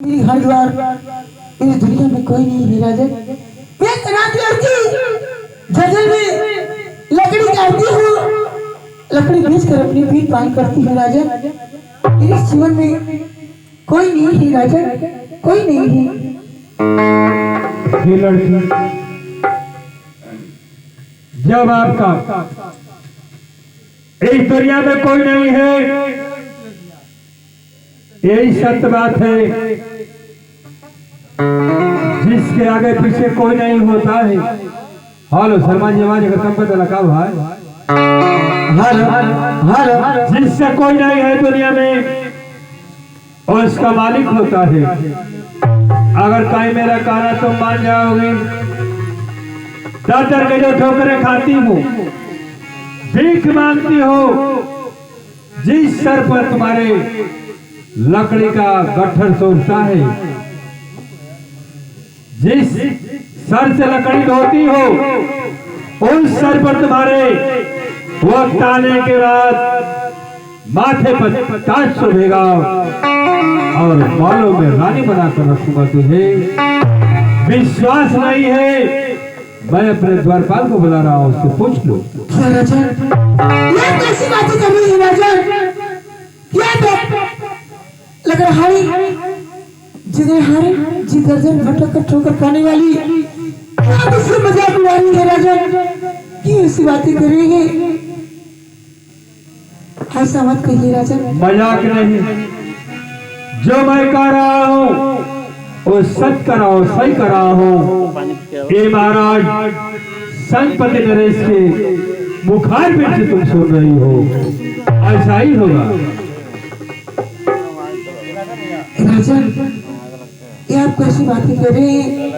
मेरी हर द्वार इस दुनिया में कोई नहीं है राजन। मैं कनाती लड़की जंगल में लकड़ी काटती हूँ, लकड़ी बेचकर अपनी पेट पाल करती हूँ राजन। मेरे जीवन में कोई नहीं है राजन, कोई नहीं है। ये लड़की जब आपका इस दुनिया में कोई नहीं है, यही सत्य बात है। जिसके आगे पीछे कोई नहीं होता है। हेलो शर्मा जी, आवाज अगर कम पे लगा हुआ है। जिससे कोई नहीं है दुनिया में और उसका मालिक होता है। अगर कहीं मेरा कहना तुम मान जाओगे, डर के जो ठोकरें खाती हो, भीख मांगती हो, जिस सर पर तुम्हारे लकड़ी का गट्ठर सोचता है, जिस सर से लकड़ी धोती हो, उस सर पर तुम्हारे वक्त आने के बाद माथे पर ताज शोभेगा और बालों में रानी बनाकर रखूंगा तुझे। विश्वास नहीं है? मैं अपने द्वारपाल को बुला रहा हूँ, उससे पूछ लो। ये कैसी बातें कर रही है राजन? लग रहा है जिधर हारे जी दर्जन भटक कर ठोकर खाने वाली आप इससे मजाक उड़ा रही है राजन। क्यों ऐसी बातें कर रही है? ऐसा मत कहिए राजन। मजाक नहीं, जो मैं कह रहा हूँ वो सच कर रहा हूँ, सही कर रहा हूँ। ये महाराज संतपति नरेश के मुखार पे से तुम सुन रही हो, ऐसा ही होगा। राजन, ये आप कैसी बातें कर रहे हैं?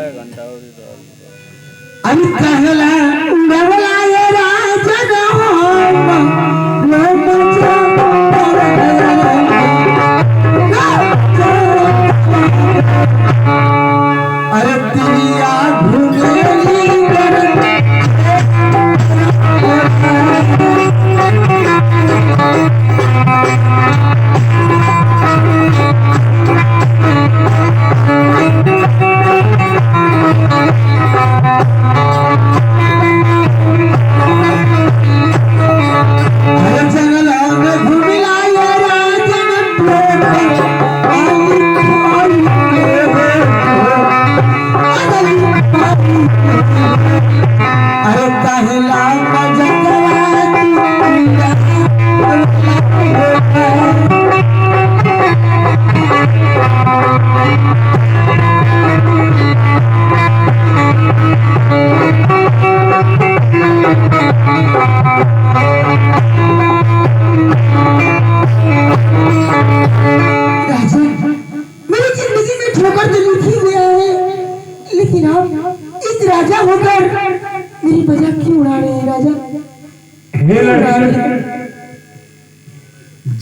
अभी कहला उड़वला ये राजन अरे तिरिया घुमेली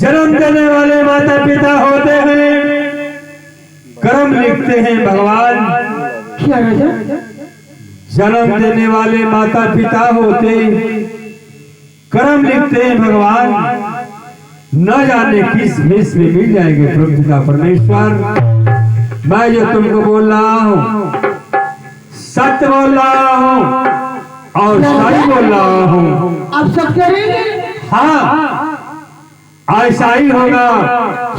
जन्म देने वाले माता पिता होते हैं, कर्म लिखते हैं भगवान। क्या राजा? जन्म देने वाले माता पिता होते, कर्म लिखते हैं भगवान। न जाने किस भेष में मिल जाएंगे प्रभु पिता परमेश्वर। मैं जो तुमको बोल रहा हूँ सत्य बोल रहा हूँ और सही बोल रहा हूँ। आप सब करेंगे? हाँ, ऐसा ही होगा।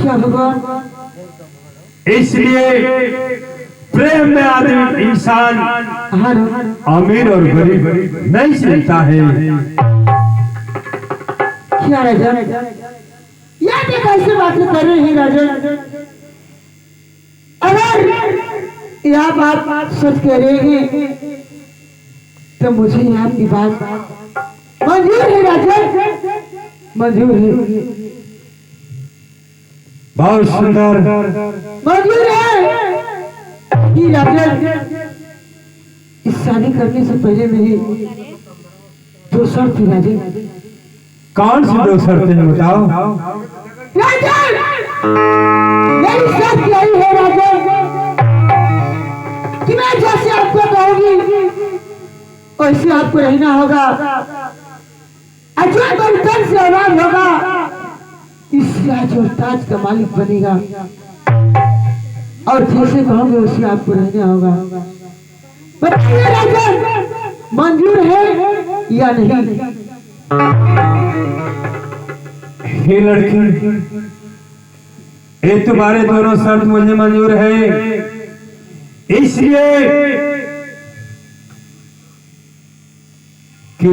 क्या होगा? इसलिए प्रेम में आदमी इंसान अमीर और गरीब नहीं चलता है। क्या राजा? यह भी कैसे बातें कर रहे हैं राजा? अगर यह बात सच कह रहे हैं तो मुझे आपकी बात मंजूर है राजा, मंजूर है। बहुत सुंदर मंजूर है कि राजा इस शादी करने से पहले मेरी दो शर्त थी राजा। कौन सी दो शर्तें हैं बताओ? राजा, मेरी शर्त यही है राजा कि मैं जैसे आपको कहूंगी वैसे आपको रहना होगा। अजय बर्तन से आवाज होगा इस राज और ताज का मालिक बनेगा। और जैसे कहोगे उसे आपको रहना होगा। बताइए राजा, मंजूर है या नहीं? हे लड़की, ये तुम्हारे दोनों शर्त मुझे मंजूर है, इसलिए कि